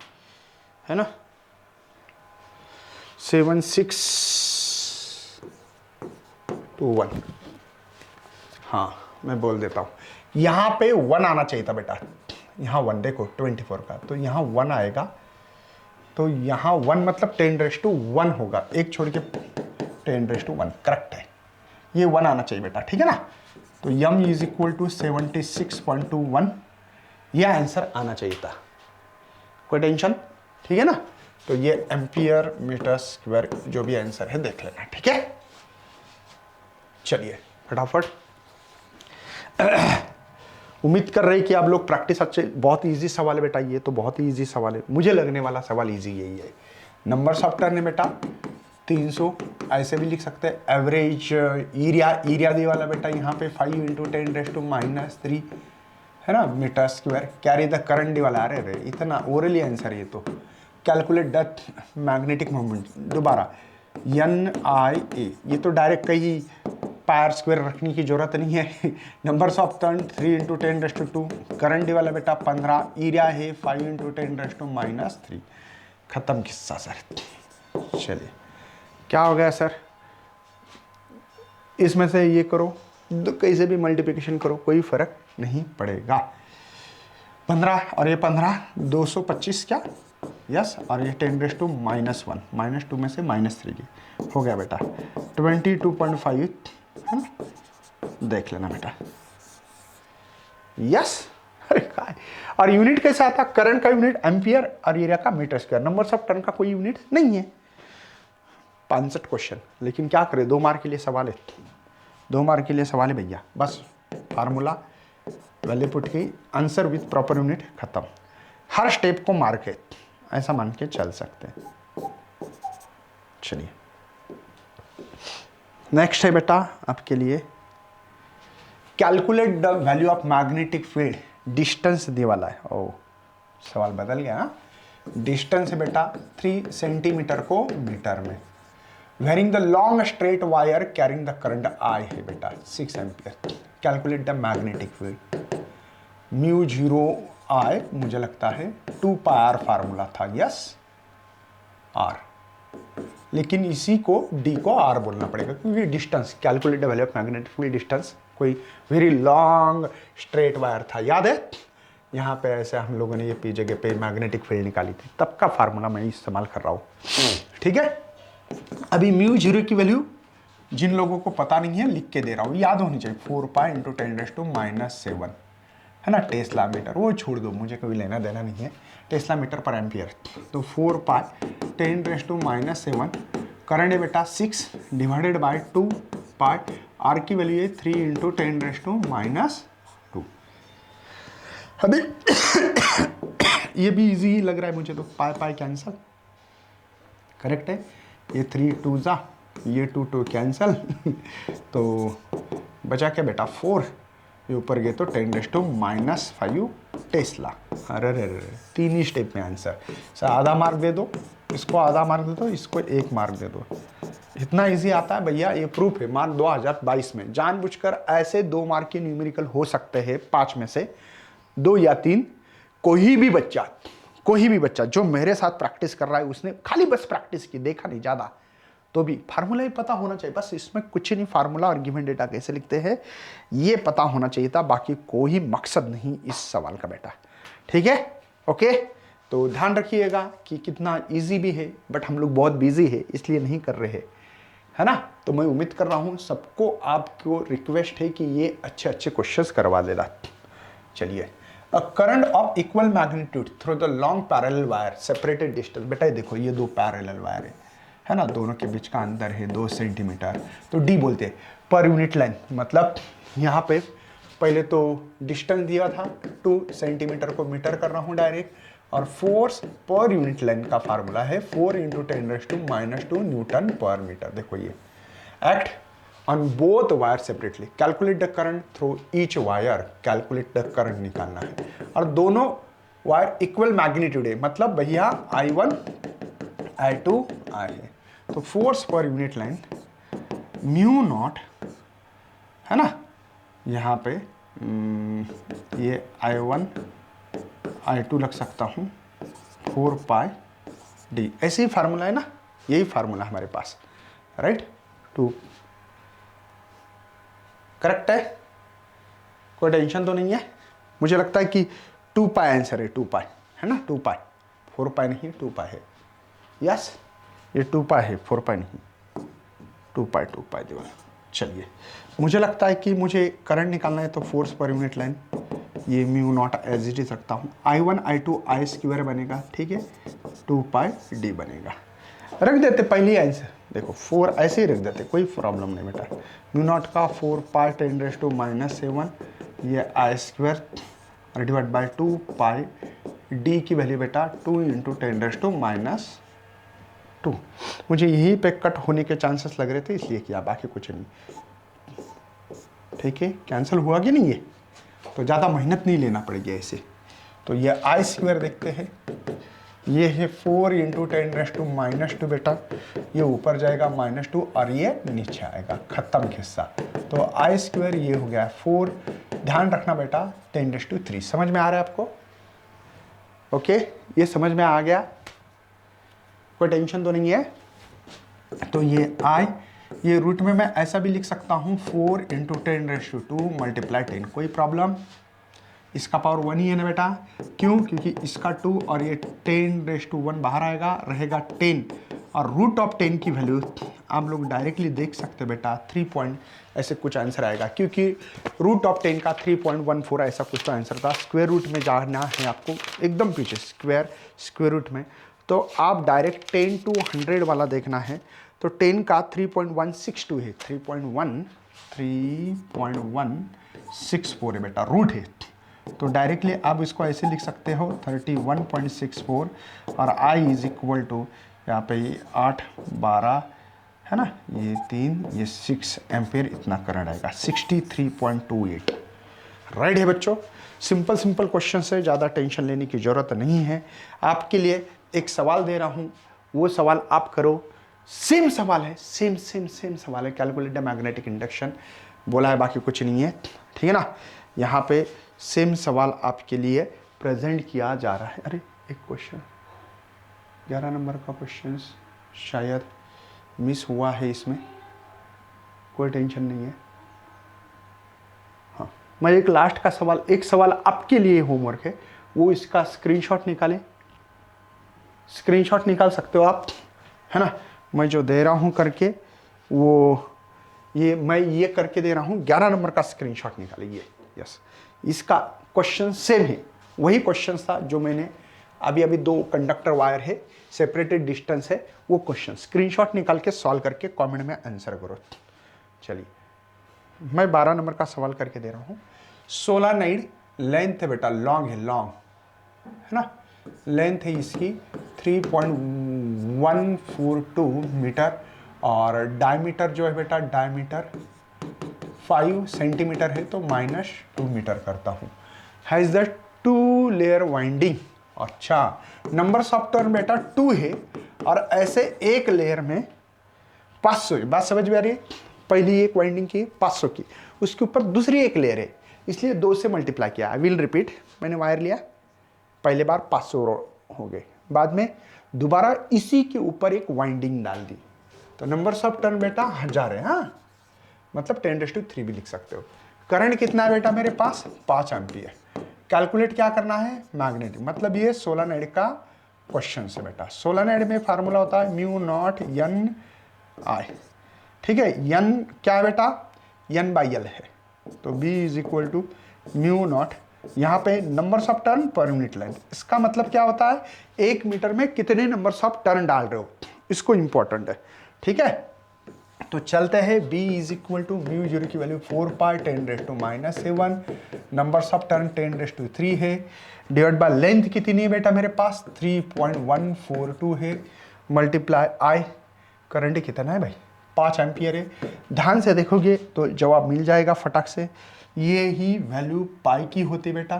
है ना। 7621, हाँ मैं बोल देता हूँ, यहाँ पे 1 आना चाहिए था बेटा, यहाँ 1 देखो 24 का, तो यहाँ 1 आएगा, तो यहाँ 1 मतलब 10⁻1 होगा, एक छोड़ के 10⁻1 करेक्ट है, ये 1 आना चाहिए बेटा, ठीक है ना। तो यम इज इक्वल टू 76.21, यह आंसर आना चाहिए था, कोई टेंशन, ठीक है ना। तो ये एम्पियर मीटर स्क्वायर जो भी आंसर है देख लेना, ठीक है। चलिए फटाफट, उम्मीद कर रहे कि आप लोग प्रैक्टिस अच्छे, बहुत इजी सवाल है बेटा, ये तो बहुत ही इजी सवाल है, मुझे लगने वाला सवाल इजी यही है। नंबर्स ऑफ टर्न है बेटा 300, ऐसे भी लिख सकते हैं। एवरेज एरिया दी वाला बेटा यहाँ पे 5 × 10⁻³ है ना metre square. Carry the current दी वाला, अरे इतना ओरली आंसर ये तो। कैलकुलेट द मैग्नेटिक मोमेंट, दोबारा NIA, ये तो डायरेक्ट कहीं पायर स्क्वायर रखने की जरूरत नहीं है। नंबर्स ऑफ टर्न 3 × 10⁻², करंट वाला बेटा 15, एरिया है 5 × 10⁻³ खत्म किस्सा सर। चलिए क्या हो गया सर, इसमें से ये करो, कैसे भी मल्टीप्लिकेशन करो, कोई फर्क नहीं पड़ेगा। 15 और ये 15, 225 क्या, यस, और ये 10⁻1, -2 में से -3 हो गया बेटा 22.5, है ना, देख लेना बेटा, यस। अरे काय, और यूनिट कैसा आता, करंट का यूनिट एम्पियर और एरिया का metre square, numbers of turn का कोई यूनिट नहीं है। 65 क्वेश्चन, लेकिन क्या करें, 2 मार्क के लिए सवाल है, 2 मार्क के लिए सवाल है भैया, बस फार्मूला वैल्यू पुट की, आंसर विथ प्रॉपर यूनिट, खत्म। हर स्टेप को मार्क है, ऐसा मान के चल सकते हैं। चलिए नेक्स्ट है बेटा आपके लिए, calculate the value of magnetic field, distance दे वाला है। ओ सवाल बदल गया, डिस्टेंस है बेटा 3 सेंटीमीटर को मीटर में, wearing the long straight wire carrying the current I है बेटा 6 ampere. Calculate the magnetic field, μ0I मुझे लगता है 2πr फार्मूला था, यस R, लेकिन इसी को D को R बोलना पड़ेगा क्योंकि distance, calculate the value of magnetic field distance, कोई वेरी लॉन्ग स्ट्रेट वायर था, याद है। यहाँ पे ऐसे हम लोगों ने ये P जगह पे मैग्नेटिक फील्ड निकाली थी, तब का फार्मूला मैं इस्तेमाल कर रहा हूँ, ठीक है। अभी μ0 की वैल्यू जिन लोगों को पता नहीं है लिख के दे रहा हूँ, याद होनी चाहिए, 4π × 10⁻⁷ है ना, टेस्ला मीटर, वो छोड़ दो, मुझे कोई लेना देना नहीं है, टेस्ला मीटर पर एम्पियर। तो 4π × 10⁻⁷, करंट है बेटा 6 डिवाइडेड बाय 2π, R की वैल्यू है 3 × 10⁻²। अभी ये भी इजी लग रहा है मुझे, तो पाई कैंसल, करेक्ट है, ये 3 2 जा, ये 2 2 कैंसल, तो बचा क्या बेटा 4, ये ऊपर गए तो 10⁻⁵ टेस्ला। अरे रे रे, 3 ही स्टेप में आंसर। सर आधा मार्क दे दो, इसको आधा मार्क दे दो, इसको 1 मार्क दे दो, इतना इजी आता है भैया, ये प्रूफ है। मार्क 2022 में जानबूझकर ऐसे 2 मार्क के न्यूमेरिकल हो सकते हैं, 5 में से 2 या 3। कोई भी बच्चा जो मेरे साथ प्रैक्टिस कर रहा है, उसने खाली बस प्रैक्टिस की, देखा नहीं ज़्यादा, तो भी फार्मूला ही पता होना चाहिए, बस इसमें कुछ नहीं, फार्मूला और गिवन डेटा कैसे लिखते हैं ये पता होना चाहिए था, बाकी कोई मकसद नहीं इस सवाल का बेटा, ठीक है, ओके। तो ध्यान रखिएगा कि कितना इजी भी है, बट हम लोग बहुत बिजी है इसलिए नहीं कर रहे हैं, है ना। तो मैं उम्मीद कर रहा हूँ सबको, आपको रिक्वेस्ट है कि ये अच्छे अच्छे क्वेश्चंस करवा देना। चलिए, a current of equal magnitude through the long parallel wire separated distance. बेटा देखो ये दो पैरेलल वायर है ना, दोनों के बीच का अंतर है 2 सेंटीमीटर, तो डी बोलते हैं पर यूनिट लेंथ। मतलब यहाँ पे पहले तो डिस्टेंस दिया था 2 सेंटीमीटर को मीटर कर रहा हूँ डायरेक्ट, और फोर्स पर यूनिट लेंथ का फार्मूला है 4 × 10⁻⁻² न्यूटन पर मीटर। देखो ये act on both wire separately, calculate the current through each wire, calculate the current निकालना है, और दोनों वायर इक्वल मैग्नीट्यूड है, मतलब भैया I1 I2 I है। तो force per unit length mu naught, है ना, यहाँ पे ये I1 I2 लग सकता हूँ 4πd, ऐसे ही फार्मूला है ना, यही फार्मूला हमारे पास, राइट। 2 करेक्ट है, कोई टेंशन तो नहीं है। मुझे लगता है कि 2π आंसर है, 2π है ना, 2π, 4π नहीं 2π है, यस ये 2π है, 4π नहीं, 2π दीवार। चलिए, मुझे लगता है कि मुझे करंट निकालना है, तो फोर्स पर यूनिट लाइन ये mu naught as it is रखता हूँ, I1 I2 I² बनेगा, ठीक है, 2πd बनेगा। रख देते पहले आंसर, देखो 4 ऐसे ही रख देते, कोई प्रॉब्लम नहीं बेटा। म्यू नॉट का 4π10⁻⁷ ये I² डिवाइड बाई 2π, डी की वैल्यू बेटा 2 × 10⁻²। मुझे यहीं पे कट होने के चांसेस लग रहे थे इसलिए किया, बाकी कुछ नहीं, ठीक है। कैंसिल हुआ कि नहीं, ये तो ज़्यादा मेहनत नहीं लेना पड़ेगी ऐसे। तो ये I² देखते हैं, ये है 4 × 10⁻² बेटा, ये ऊपर जाएगा -2 और ये नीचे आएगा, खत्म किस्सा। तो I² ये हो गया 4, ध्यान रखना बेटा 10⁻3। समझ में आ रहा है आपको? ओके, ये समझ में आ गया, कोई टेंशन तो नहीं है। तो ये I, ये रूट में मैं ऐसा भी लिख सकता हूँ 4 × 10⁻² × 10, कोई प्रॉब्लम। इसका पावर 1 ही है ना बेटा, क्यों? क्योंकि इसका 2 और ये 10⁻1 बाहर आएगा, रहेगा 10, और रूट ऑफ 10 की वैल्यू आप लोग डायरेक्टली देख सकते हो बेटा 3 पॉइंट ऐसे कुछ आंसर आएगा, क्योंकि रूट ऑफ 10 का 3.14 ऐसा कुछ तो आंसर था। स्क्वायर रूट में जाना है आपको, एकदम पीछे स्क्वायर रूट में, तो आप डायरेक्ट 10 to 100 वाला देखना है, तो 10 का 3.162 है, 3.164 है बेटा, रूट है। तो डायरेक्टली आप इसको ऐसे लिख सकते हो 31.64, और I इज इक्वल टू यहाँ पे 8 12 है ना, ये 3 ये 6 एम्पेयर, इतना करंट आएगा 63.28। राइट है बच्चों, सिंपल क्वेश्चन है, ज़्यादा टेंशन लेने की ज़रूरत नहीं है। आपके लिए एक सवाल दे रहा हूँ, वो सवाल आप करो, सेम सवाल है, सेम सवाल है, कैलकुलेट द मैग्नेटिक इंडक्शन बोला है, बाकी कुछ नहीं है, ठीक है ना। यहाँ पे सेम सवाल आपके लिए प्रेजेंट किया जा रहा है। अरे एक क्वेश्चन 11 नंबर का क्वेश्चन शायद मिस हुआ है, इसमें कोई टेंशन नहीं है। हाँ, मैं एक लास्ट का सवाल, एक सवाल आपके लिए होमवर्क है, वो इसका स्क्रीनशॉट निकालें, स्क्रीनशॉट निकाल सकते हो आप, है ना। मैं जो दे रहा हूँ करके, वो ये मैं ये करके दे रहा हूँ, 11 नंबर का स्क्रीनशॉट निकालिए। यस, इसका क्वेश्चन सेम है, वही क्वेश्चन था जो मैंने अभी 2 कंडक्टर वायर है, सेपरेटेड डिस्टेंस है, वो क्वेश्चन स्क्रीनशॉट निकाल के सॉल्व करके कमेंट में आंसर करो। चलिए, मैं 12 नंबर का सवाल करके दे रहा हूँ। सोलेनॉइड लेंथ है बेटा, लॉन्ग है, लॉन्ग है ना, लेंथ है इसकी 3.142 मीटर, और डायमीटर जो है बेटा, डायमीटर 5 सेंटीमीटर है, तो -2 मीटर करता हूँ। Has the 2 layer winding. अच्छा, नंबर्स ऑफ टर्न बेटा 2 है, और ऐसे एक लेयर में 500, बात समझ में आ रही है। पहली एक वाइंडिंग की 500 की, उसके ऊपर दूसरी एक लेयर है, इसलिए 2 से मल्टीप्लाई किया। आई विल रिपीट, मैंने वायर लिया, पहले बार 500 हो गए, बाद में दोबारा इसी के ऊपर एक वाइंडिंग डाल दी, तो नंबर्स ऑफ टर्न बेटा 1000 है, हाँ, मतलब 10⁻³ भी लिख सकते हो। करंट कितना है बेटा मेरे पास, 5 एम्पियर। कैलकुलेट क्या करना है, मैग्नेटिक, मतलब ये सोलेनोइड का क्वेश्चन है बेटा। सोलेनोइड में फार्मूला होता है म्यू नॉट एन आई, ठीक है। एन क्या है बेटा, एन बाई एल है, तो B is equal to mu naught, यहाँ पे numbers of turn per unit length, इसका मतलब क्या होता है, 1 मीटर में कितने नंबर्स ऑफ टर्न डाल रहे हो, इसको इंपॉर्टेंट है, ठीक है। तो चलते हैं, b is equal to mu zero की वैल्यू 4 पाई 10⁻⁻⁻⁻⁻⁻⁻⁻⁻⁻⁻⁻⁻⁻⁻⁻⁻⁻⁻⁻⁻⁻⁻⁻⁻⁻⁻⁻⁻⁻⁻⁻⁻⁻⁻⁻⁻⁻⁻⁻⁻⁻⁻⁻⁻⁻⁻⁻⁻⁻⁻⁻⁻⁻⁻⁻⁻⁻⁻⁻⁻⁻⁻⁻⁻⁻⁻⁻⁻⁻⁻⁻⁻⁻⁻⁻⁻⁻⁻⁻⁻⁻⁻⁻⁻⁻⁻⁻⁻⁻⁻⁻⁻⁻⁻3.142 है, मल्टीप्लाई आई, करंट कितना है भाई, 5 एम्पियर है। ध्यान से देखोगे तो जवाब मिल जाएगा फटाक से, ये ही वैल्यू पाई की होती बेटा।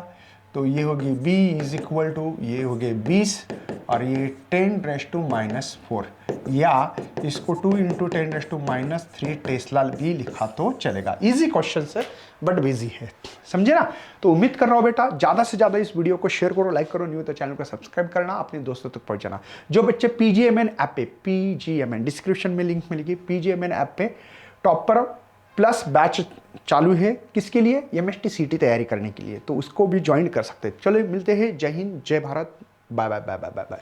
तो ये होगी b इज इक्वल टू, ये हो गए 20 और ये 10⁻⁻⁻⁴, या इसको 2 × 10⁻⁻³ टेस्ला भी लिखा तो चलेगा। इजी क्वेश्चन है बट बिजी है, समझे ना। तो उम्मीद कर रहा हूँ बेटा ज़्यादा से ज़्यादा इस वीडियो को शेयर करो, लाइक करो, न्यू तो चैनल को सब्सक्राइब करना, अपने दोस्तों तक पहुँचाना। जो बच्चे PGMN ऐप पे, PGMN डिस्क्रिप्शन में लिंक मिलेगी, PGMN ऐप पे टॉपर प्लस बैच चालू है, किसके लिए, MST CT तैयारी करने के लिए, तो उसको भी ज्वाइन कर सकते हैं। चलो मिलते हैं, जय हिंद, जय Bharat, bye bye bye bye bye bye.